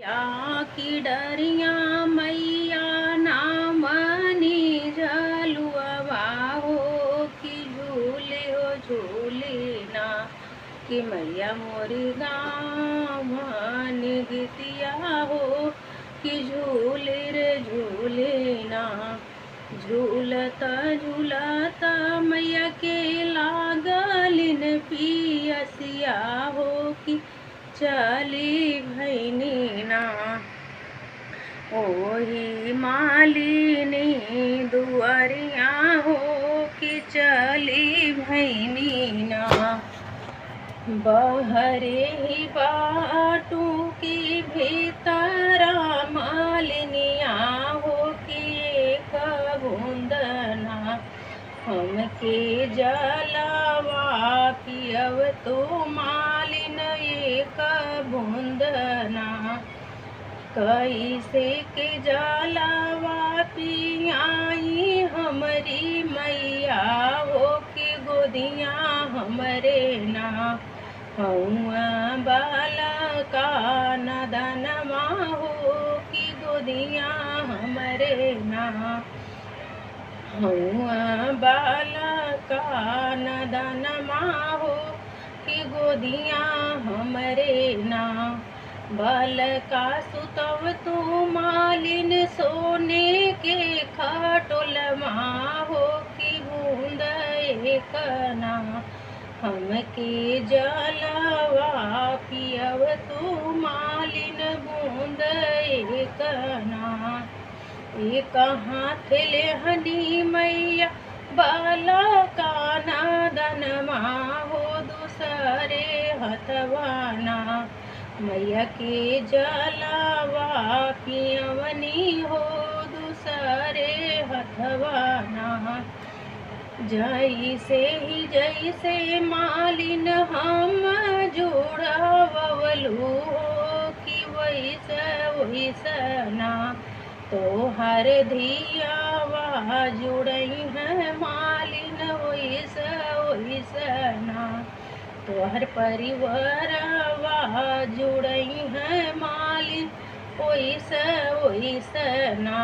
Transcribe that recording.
या की डरिया मैया नामनी झलुआ हो कि झूले हो झूले ना कि मैया मोरी गाँव गीतिया हो कि झूले रे झूले ना। झूलता झूलता मैया के लागलिन पियसिया हो कि चली भैनी ना। ओही मालिनी दुआरिया हो कि चली भैनी ना। बहरे ही बाटू की भीतरा मालिनिया हो कि एक बूंदना हमके जलवा पियव तो मालिन एक बूंदना। कैसे के जलवा पियाई हमारी मैया हो कि गोदिया हमरे ना। हौआ बालका नदनमा हो कि गोदिया हमरे ना। हौआ बालका नदनमा हो कि गोदिया हमरे ना। बालका सुतव तू मालिन सोने के खटोलमा हो कि बूंद एक ना। हमके जलवा पियव तू मालिन बूंद एक ना। एक हाथ लेहनी मैया बालका नदनमा हो दूसरे हथवाना। मैया के जलवा पियवनी हो दूसरे हथवाना। जैसे मालिन हम जुड़वलू हो कि वैसे ना। तो हर धियावा जुड़ई है मालिन वैसे ना। तो हर परिवारवा जुड़ई है मालिन वैसे ना।